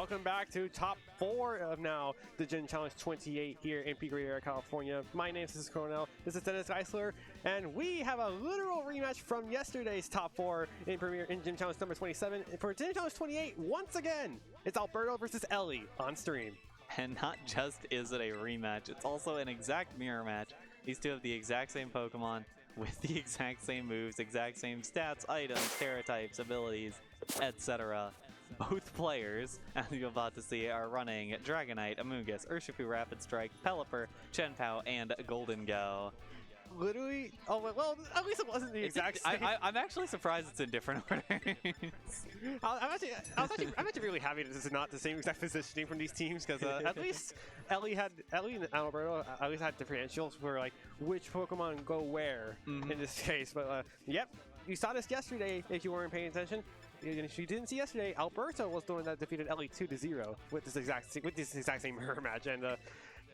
Welcome back to top 4 of now the Gen Challenge 28 here in Pico Rivera, California. My name is Coronel, this is Dennis Geisler, and we have a literal rematch from yesterday's top 4 in Gen Challenge number 27. For Gen Challenge 28, once again, it's Alberto versus Ellie on stream. And not just is it a rematch, it's also an exact mirror match. These two have the exact same Pokemon with the exact same moves, exact same stats, items, Terra types, abilities, etc. Both players, as you're about to see, are running Dragonite, Amoonguss, Urshifu, Rapid Strike, Pelipper, Chien-Pao, and Golden Go. Literally, oh well, at least it wasn't the exact same. I'm actually surprised it's in different orders. I'm actually really happy that this is not the same exact positioning from these teams, because at least Ellie and Alberto at least had differentials for like which Pokemon go where in this case. But yep, you saw this yesterday if you weren't paying attention. If you didn't see yesterday, Alberto was the one that defeated Ellie 2-0 with this exact same mirror match, and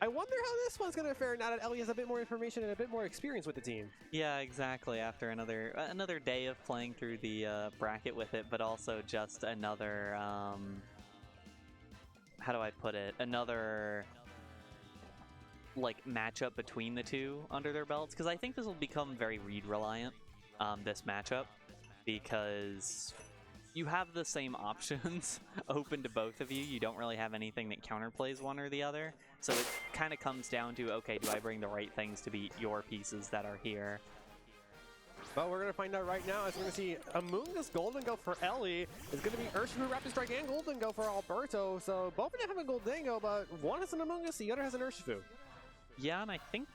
I wonder how this one's going to fare now that Ellie has a bit more information and a bit more experience with the team. Yeah, exactly. After another day of playing through the bracket with it, but also just another, how do I put it? Another like matchup between the two under their belts, because I think this will become very read reliant, this matchup, because you have the same options open to both of you. You don't really have anything that counterplays one or the other. So it kind of comes down to, okay, do I bring the right things to beat your pieces that are here? Well, we're going to find out right now, as we're going to see Amoonguss Golden Go for Ellie. It's going to be Urshifu, Rapid Strike, and Golden Go for Alberto. So both of them have a Golden Go, but one has an Amoonguss, the other has an Urshifu. Yeah, and I think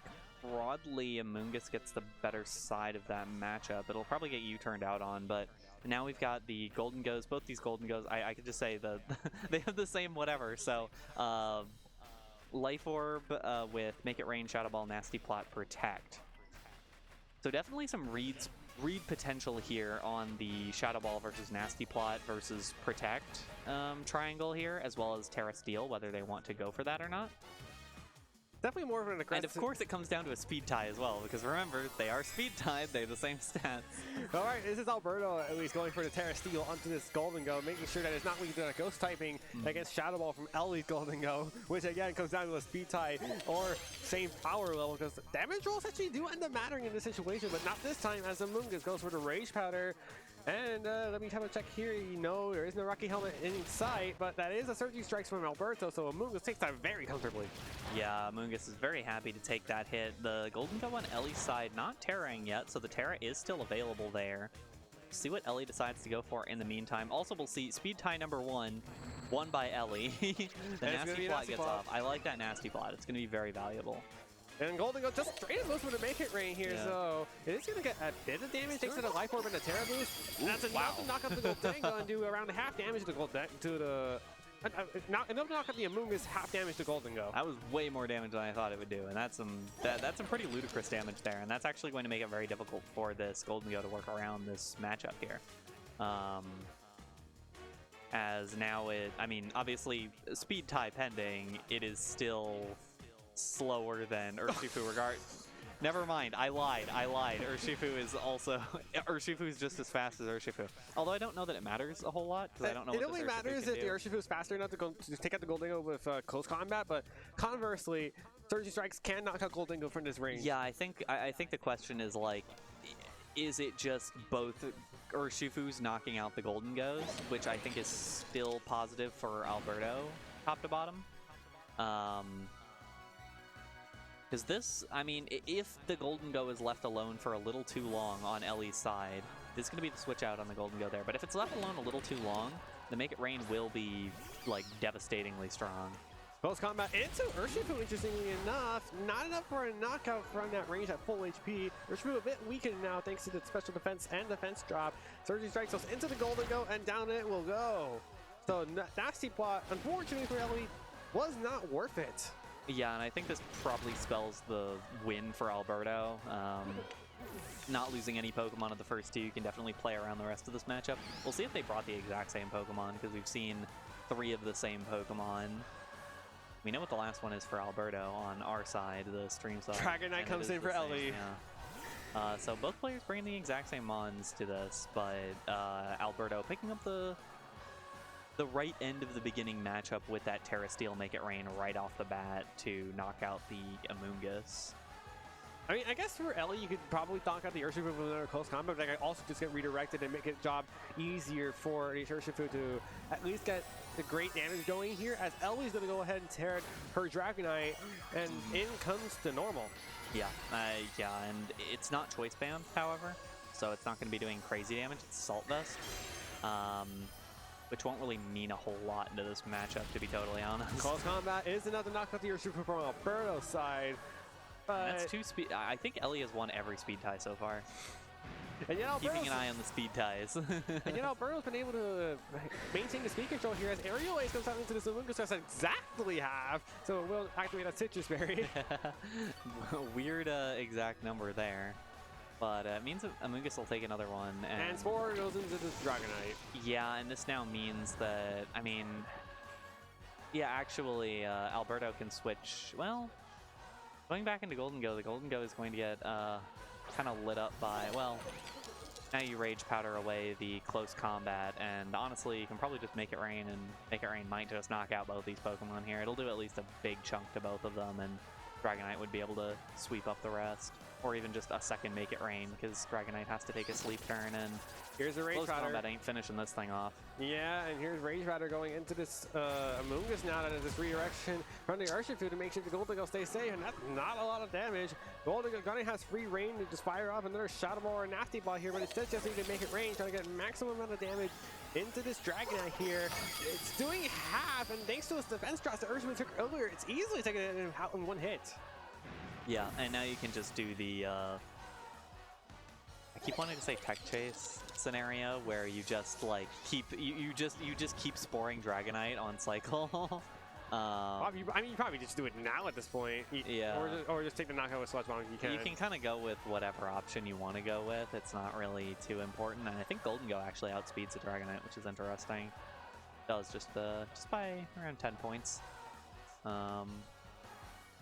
broadly Amoonguss gets the better side of that matchup. It'll probably get you turned out on, but now we've got the Golden Goes, both these Golden Goes, I could just say they have the same whatever. So Life Orb with Make It Rain, Shadow Ball, Nasty Plot, Protect. So definitely some read potential here on the Shadow Ball versus Nasty Plot versus Protect triangle here, as well as Terra Steel, whether they want to go for that or not. Definitely more of an aggressive... And of course it comes down to a speed tie as well, because remember, they are speed tied, they have the same stats. Alright, this is Alberto at least going for the Terra Steel onto this Golden Go, making sure that it's not weak to a Ghost typing against Shadow Ball from Ellie's Golden Go, which again comes down to a speed tie or same power level, because damage rolls actually do end up mattering in this situation, but not this time as Amoonguss goes for the Rage Powder. And let me have a check here. You know, there is no Rocky Helmet in sight, but that is a Surging Strikes from Alberto, so Amoonguss takes that very comfortably. Yeah, Amoonguss is very happy to take that hit. The Golden Go on Ellie's side not Terraing yet, so the Terra is still available there. See what Ellie decides to go for in the meantime. Also, we'll see Speed Tie number 1, won by Ellie. The Nasty Plot gets off. I like that Nasty Plot. It's going to be very valuable. And Golden Go just straight as goes for the Make It Rain here, so it is going to get a bit of damage thanks to the Life Orb and the Terra Boost. And that's enough to knock up the Golden Go and do around half damage to enough to knock up the Amoonguss, half damage to Golden Go. That was way more damage than I thought it would do, and that's some pretty ludicrous damage there, and that's actually going to make it very difficult for this Golden Go to work around this matchup here. As now I mean, obviously, speed tie pending, it is still slower than Urshifu Never mind, I lied. Urshifu is also... Urshifu is just as fast as Urshifu. Although I don't know that it matters a whole lot, because I don't know what it only matters if the Urshifu is faster enough to take out the Golden Go with close combat, but conversely, Surging Strikes can knock out Golden Go from this range. Yeah, I think the question is, like, is it just both Urshifu's knocking out the Golden Goes, which I think is still positive for Alberto, top to bottom? Because this, I mean, if the Golden Go is left alone for a little too long on Ellie's side, this is going to be the switch out on the Golden Go there. But if it's left alone a little too long, the Make It Rain will be, like, devastatingly strong. Close combat into Urshifu, interestingly enough. Not enough for a knockout from that range at full HP. Urshifu a bit weakened now thanks to the special defense and defense drop. Surging Strikes goes into the Golden Go, and down it will go. So Nasty Plot, unfortunately for Ellie, was not worth it. Yeah, and I think this probably spells the win for Alberto. Not losing any Pokemon at the first two, you can definitely play around the rest of this matchup. We'll see if they brought the exact same Pokemon, because we've seen 3 of the same Pokemon. We know what the last one is for Alberto on our side, the stream side. Dragonite comes in for Ellie. Yeah. So both players bring the exact same mons to this, but Alberto picking up the the right end of the beginning matchup with that Terra Steel Make It Rain right off the bat to knock out the Amoonguss. I mean, I guess for Ellie, you could probably knock out the Urshifu with another close combo, but I could also just get redirected and make the job easier for the Urshifu to at least get the great damage going here, as Ellie's going to go ahead and tear her Dragonite, and in comes the normal. Yeah, and it's not choice band, however, so it's not going to be doing crazy damage. It's Salt Vest, which won't really mean a whole lot into this matchup, to be totally honest. Close combat is enough to knock out the Urshifu from Alberto's side. That's 2 speed. I think Ellie has won every speed tie so far. And yet Keeping an eye on the speed ties. And yet Alberto's been able to maintain the speed control here as Aerial Ace comes out into this Amoonguss does exactly half, so it will activate that Citrus Berry. Weird exact number there. But it means Amoonguss will take another one. And Spore goes into this Dragonite. Yeah, and this now means that, I mean, yeah, actually, Alberto can switch, well, going back into Golden Go, the Golden Go is going to get kind of lit up by, well, now you Rage Powder away the close combat, and honestly, you can probably just Make It Rain, and Make It Rain might just knock out both these Pokemon here. It'll do at least a big chunk to both of them, and Dragonite would be able to sweep up the rest. Or even just a second Make It Rain, because Dragonite has to take a sleep turn, and here's a Rage close Powder. combat ain't finishing this thing off. Yeah, and here's Rage Rider going into this Amoonguss now that is this redirection from the Urshifu to make sure the Golden Go stays safe, and that's not a lot of damage. Golden Go has free reign to just fire off another Shadow Ball or a Nasty Ball here, but instead just need to Make It Rain, trying to get maximum amount of damage into this Dragonite here. It's doing half, and thanks to its defense drops that Urshifu took earlier, it's easily taking it out in one hit. Yeah, and now you can just do the I keep wanting to say Tech Chase scenario where you just like keep you just keep sporing Dragonite on cycle. I mean, you probably just do it now at this point. Yeah. Or just take the knockout with Sludge Bomb if you can. You can kind of go with whatever option you want to go with. It's not really too important, and I think Golden Go actually outspeeds the Dragonite, which is interesting. It does just by around 10 points.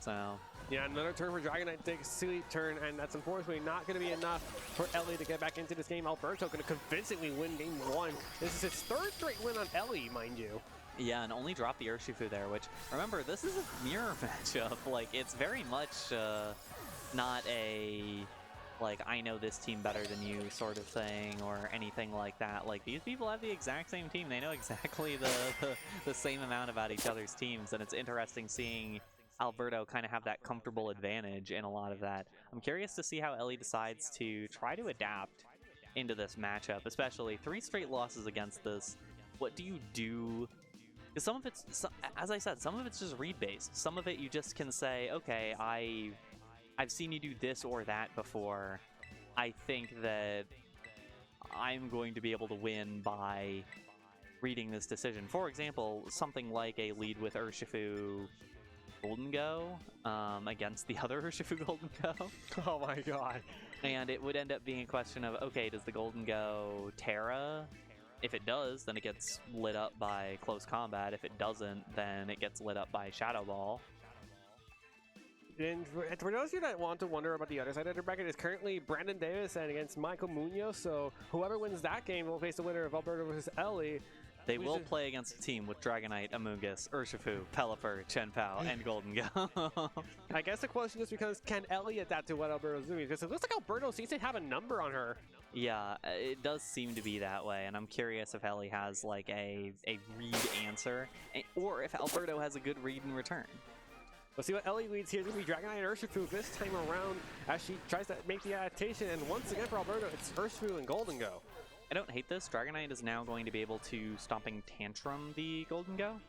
So yeah, another turn for Dragonite to take a sleep turn, and that's unfortunately not going to be enough for Ellie to get back into this game. Alberto going to convincingly win game 1. This is his 3rd straight win on Ellie, mind you. Yeah, and only drop the Urshifu there, which, remember, this is a mirror matchup. Like, it's very much not a, like, I know this team better than you sort of thing or anything like that. Like, these people have the exact same team. They know exactly the same amount about each other's teams, and it's interesting seeing Alberto kind of have that comfortable advantage in a lot of that. I'm curious to see how Ellie decides to try to adapt into this matchup, especially 3 straight losses against this. What do you do? Because some of it's, as I said, some of it's just read-based. Some of it you just can say, okay, I've seen you do this or that before. I think that I'm going to be able to win by reading this decision. For example, something like a lead with Urshifu Golden Go against the other Urshifu Golden Go. Oh my god. And it would end up being a question of, okay, does the Golden Go Terra? If it does, then it gets lit up by close combat. If it doesn't, then it gets lit up by Shadow Ball. And for those of you that want to wonder about the other side of the bracket, is currently Brandon Davis and against Michael Munoz. So whoever wins that game will face the winner of Alberto versus Ellie. They will play against a team with Dragonite, Amoonguss, Urshifu, Pelipper, Chen-Pao, and Golden Go. I guess the question is because can Ellie adapt to what Alberto's doing? Because it looks like Alberto seems to have a number on her. Yeah, it does seem to be that way, and I'm curious if Ellie has like a read answer, or if Alberto has a good read in return. We'll see what Ellie leads here. It's going to be Dragonite and Urshifu this time around as she tries to make the adaptation. And once again for Alberto, it's Urshifu and Golden Go. I don't hate this. Dragonite is now going to be able to Stomping Tantrum the Golden Go.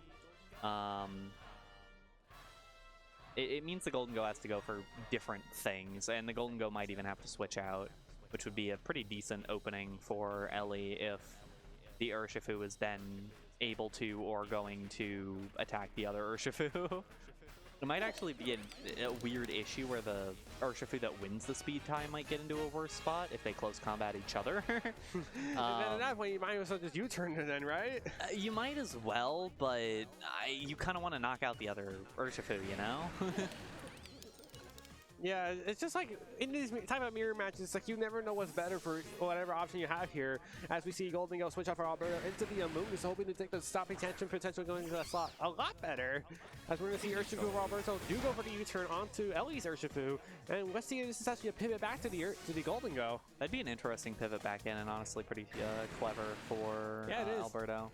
It means the Golden Go has to go for different things, and the Golden Go might even have to switch out, which would be a pretty decent opening for Ellie if the Urshifu is then able to or going to attack the other Urshifu. It might actually be a weird issue where the Urshifu that wins the speed tie might get into a worse spot if they close combat each other. And then at that point, you might as well just U-turn it then, right? You might as well, but you kind of want to knock out the other Urshifu, you know? Yeah, it's just like in these type of mirror matches, it's like you never know what's better for whatever option you have here. As we see Golden Go switch off for Alberto into the Amoonguss, hoping to take the stopping tension, potentially going into that slot a lot better. As we're going to see Urshifu and Alberto do go for the U-turn onto Ellie's Urshifu, and let's see if this is actually a pivot back to the Golden Go. That'd be an interesting pivot back in, and honestly pretty clever for Alberto.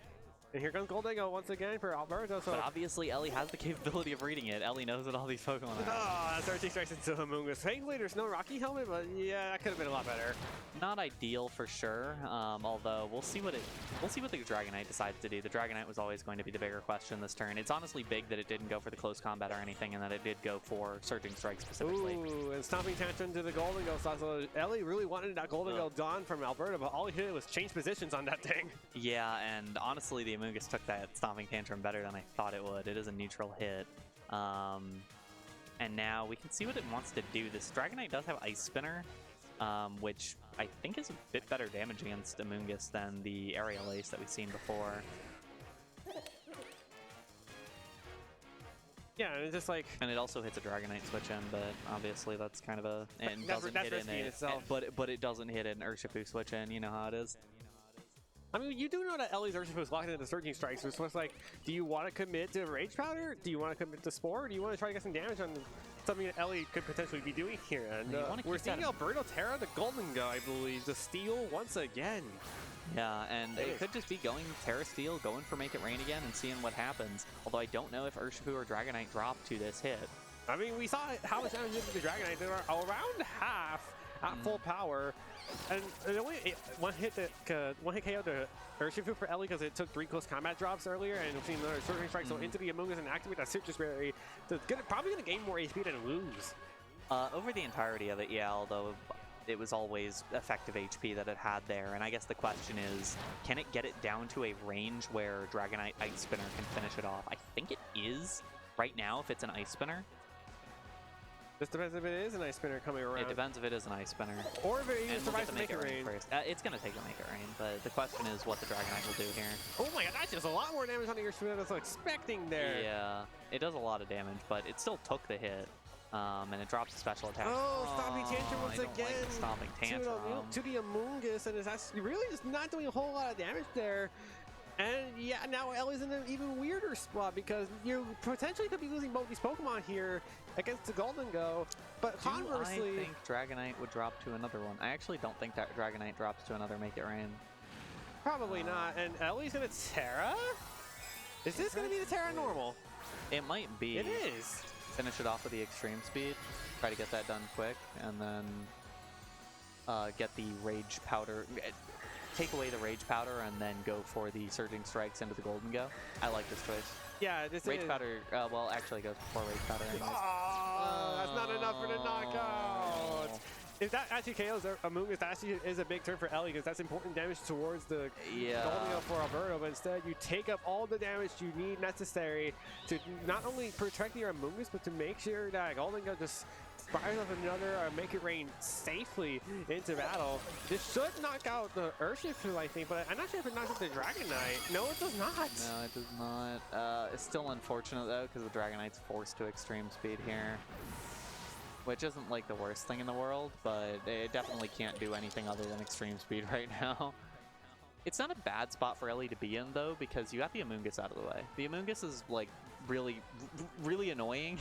And here comes Golden Go once again for Alberto. So but obviously Ellie has the capability of reading it. Ellie knows what all these Pokemon are. Oh, that's Archie strikes into Homungus. Thankfully, there's no Rocky helmet, but yeah, that could have been a lot better. Not ideal for sure. Although we'll see what the Dragonite decides to do. The Dragonite was always going to be the bigger question this turn. It's honestly big that it didn't go for the close combat or anything, and that it did go for Surging Strike specifically. Ooh, and Stomping Tantrum to the Golden Go. So Ellie really wanted that Golden Go done from Alberto, but all he did was change positions on that thing. Yeah, and honestly, the Amoonguss took that Stomping Tantrum better than I thought it would. It is a neutral hit. And now we can see what it wants to do. This Dragonite does have Ice Spinner, which I think is a bit better damage against Amoonguss than the Aerial Ace that we've seen before. Yeah, and it's just like... And it also hits a Dragonite switch in, but obviously that's kind of a... And that's doesn't hit in itself. But it doesn't hit an Urshifu switch in, you know how it is. I mean, you do know that Ellie's Urshifu is locked into the Surging Strikes, so it's like, do you want to commit to Rage Powder? Do you want to commit to Spore? Or do you want to try to get some damage on something that Ellie could potentially be doing here? And we're seeing Alberto Terra, the Golden Go, I believe, to steal once again. Yeah, and it could just be going Terra Steel, going for Make It Rain again, and seeing what happens. Although I don't know if Urshifu or Dragonite drop to this hit. I mean, we saw how much damage did to the Dragonite. They were around half at full power. And only one hit KO to Urshifu for Ellie because it took 3 close combat drops earlier, and we've seen another Surging Strike, so into the Amoonguss and activate that Citrus Berry. So probably going to gain more HP than lose. Over the entirety of it, yeah, although it was always effective HP that it had there. And I guess the question is, can it get it down to a range where Dragonite Ice Spinner can finish it off? I think it is right now if it's an Ice Spinner. This depends if it is an Ice Spinner coming around. It depends if it is an Ice Spinner. Or if it even survives to Make It Rain. First. It's going to take a Make It Rain, but the question is what the Dragonite will do here. Oh my god, that's just a lot more damage on the Urshifu than I was expecting there. Yeah, it does a lot of damage, but it still took the hit. And it drops a special attack. Oh, Stomping Tantrum once again. Like Stomping Tantrum. To the Amoonguss, and it's actually really just not doing a whole lot of damage there. And yeah, now Ellie's in an even weirder spot because you potentially could be losing both these Pokemon here against the Golden Go. But conversely, I think Dragonite would drop to another one. I actually don't think that Dragonite drops to another Make It Rain. Probably not. And Ellie's gonna Terra? Is this gonna be the Terra normal? It might be. It is. Finish it off with the Extreme Speed. Try to get that done quick, and then get the Rage Powder. Take away the Rage Powder and then go for the Surging Strikes into the Golden Go. I like this choice. Yeah, this Rage Powder, well, actually it goes before Rage Powder anyways. Oh, that's not enough for the knockout. If that actually KOs Amoonguss, that actually is a big turn for Ellie because that's important damage towards the Golden Go for Alberto, but instead you take up all the damage you need necessary to not only protect your Amoonguss, but to make sure that Golden Go just fires up another Make It Rain safely into battle. This should knock out the Urshifu, I think, but I'm not sure if it knocks out the Dragonite. No, it does not. No, it does not. It's still unfortunate, though, because the Dragonite's forced to Extreme Speed here. Which isn't like the worst thing in the world, but it definitely can't do anything other than Extreme Speed right now. It's not a bad spot for Ellie to be in, though, because you got the Amoonguss out of the way. The Amoonguss is, like, really annoying,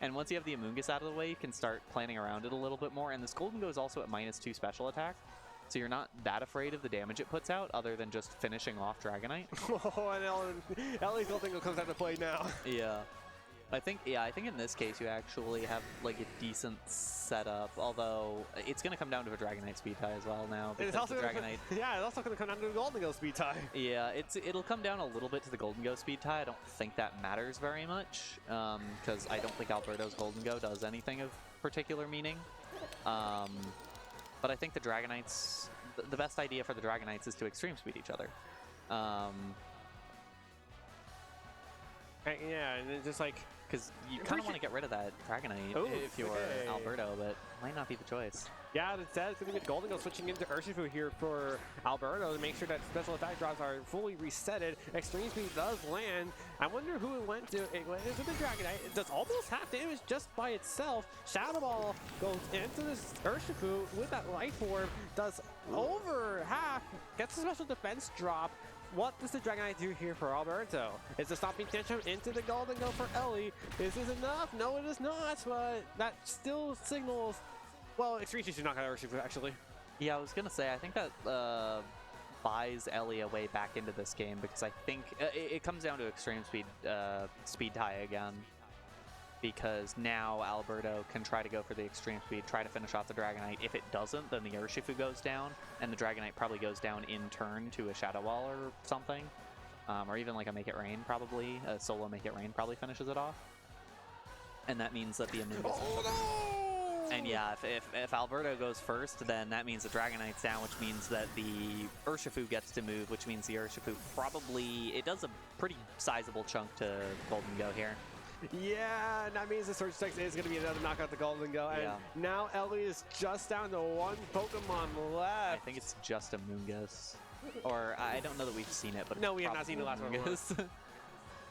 and once you have the Amoonguss out of the way, you can start planning around it a little bit more, and this Golden Go is also at -2 special attack, so you're not that afraid of the damage it puts out, other than just finishing off Dragonite. Oh, and Ellie's Golden Go comes out to play now. Yeah. I think in this case you actually have like a decent setup, although it's going to come down to a Dragonite speed tie as well now. It's also Dragonite. Yeah, it's also going to come down to the Golden Go speed tie. Yeah, it'll come down a little bit to the Golden Go speed tie. I don't think that matters very much because I don't think Alberto's Golden Go does anything of particular meaning. But I think the Dragonites, the best idea for the Dragonites is to Extreme Speed each other. Yeah, and then just like... Because you kind of want to get rid of that Dragonite if you're Alberto, but might not be the choice. Yeah, instead it's going to be Golden Go switching into Urshifu here for Alberto to make sure that special attack drops are fully resetted. Extreme Speed does land. I wonder who it went to. It went into the Dragonite. It does almost half damage just by itself. Shadow Ball goes into this Urshifu with that Life Orb. Does over half. Gets a special defense drop. What does the Dragonite do here for Alberto? Is the Stomping Tantrum into the Golden Go for Ellie? Is this enough? No, it is not, but that still signals... Well, Extreme Speed should not get Urshifu, actually. Yeah, I was going to say, I think that buys Ellie a way back into this game, because I think it comes down to Extreme Speed speed tie again. Because now Alberto can try to go for the Extreme Speed, try to finish off the Dragonite. If it doesn't, then the Urshifu goes down, and the Dragonite probably goes down in turn to a Shadow Wall or something. Or even like a Make It Rain, probably. A solo Make It Rain probably finishes it off. And that means that the Amoonguss... Oh, no! And yeah, if Alberto goes first, then that means the Dragonite's down, which means that the Urshifu gets to move, which means the Urshifu probably... It does a pretty sizable chunk to Golden Go here. Yeah, and that means the Surge Text is going to be another knockout to Golden Go. And now Ellie is just down to one Pokemon left. I think it's just Amoonguss. Or I don't know that we've seen it, but no, we have not seen the last one.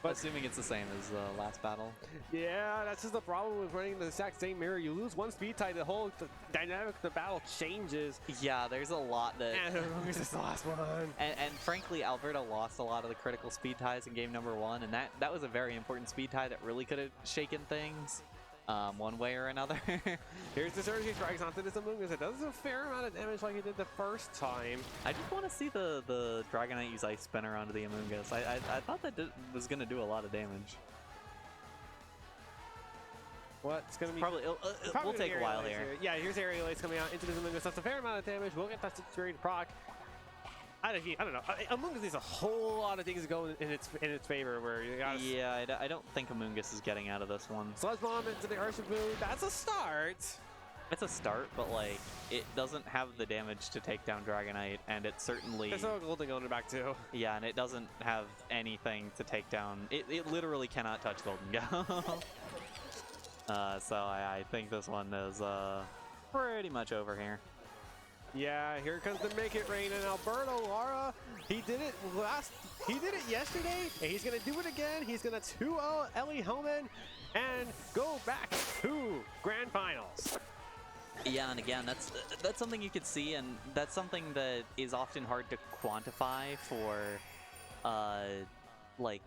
But assuming it's the same as the last battle. Yeah, that's just the problem with running the exact same mirror. You lose one speed type, the whole dynamic of the battle changes. Yeah, there's a lot that... And this is the last one. And frankly, Alberto lost a lot of the critical speed ties in game number 1, and that was a very important speed tie that really could have shaken things one way or another. Here's the Surge strikes onto this Amoonguss. It does a fair amount of damage like it did the first time. I just want to see the Dragonite use Ice Spinner onto the Amoonguss. I thought that was going to do a lot of damage. What's going to be... Probably we'll take a while here. Yeah, here's Aerial Ace coming out into this Amoonguss. That's a fair amount of damage. We'll get that situated proc. I don't know. Amoonguss needs a whole lot of things going in its favor. Where you gotta... Yeah, I don't think Amoonguss is getting out of this one. Sludge Bomb into the Urshifu. That's a start. It's a start, but like it doesn't have the damage to take down Dragonite, and it certainly... There's no Golden Go back too. Yeah, and it doesn't have anything to take down. It literally cannot touch Golden Go. So I think this one is pretty much over here. Yeah, here comes the Make It Rain, and Alberto Lara, he did it yesterday, and he's gonna do it again. He's gonna 2-0 Ellie Homen and go back to Grand Finals. Yeah, and again, that's something you could see, and that's something that is often hard to quantify for, like,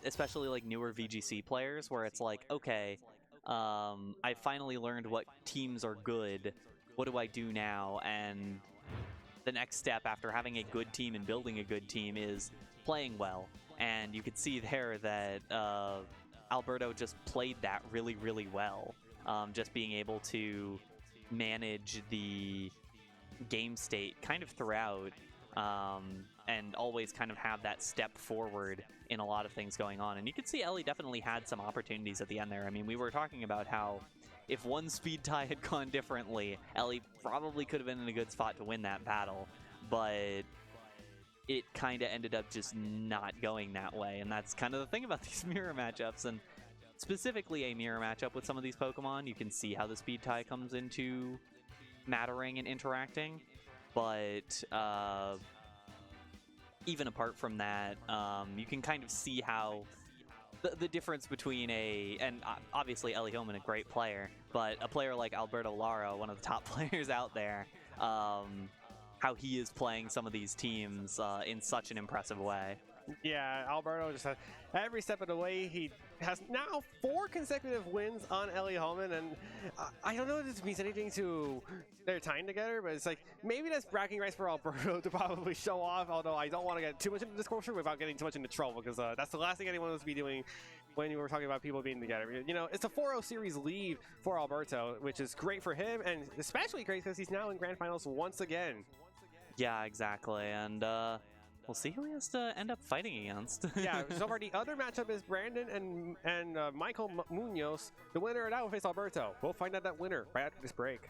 especially like newer VGC players, where it's like, okay, I finally learned what teams are good. What do I do now? And the next step after having a good team and building a good team is playing well. And you could see there that Alberto just played that really, really well. Just being able to manage the game state kind of throughout, and always kind of have that step forward in a lot of things going on. And you could see Ellie definitely had some opportunities at the end there. I mean, we were talking about how if one speed tie had gone differently, Ellie probably could have been in a good spot to win that battle, but it kind of ended up just not going that way. And that's kind of the thing about these mirror matchups, and specifically a mirror matchup with some of these Pokemon. You can see how the speed tie comes into mattering and interacting, but even apart from that, you can kind of see how the difference between and obviously Ellie Homen, a great player, but a player like Alberto Lara, one of the top players out there, how he is playing some of these teams in such an impressive way. Yeah, Alberto just has every step of the way. He has now 4 consecutive wins on Ellie Homen, and I don't know if this means anything to their time together, but it's like maybe that's bragging rights for Alberto to probably show off, although I don't want to get too much into disclosure without getting too much into trouble, because that's the last thing anyone wants to be doing when you were talking about people being together. You know, it's a 4-0 series lead for Alberto, which is great for him, and especially great because he's now in Grand Finals once again. Yeah, exactly, and we'll see who he has to end up fighting against. Yeah, so far the other matchup is Brandon and Michael Munoz. The winner of that will face Alberto. We'll find out that winner right after this break.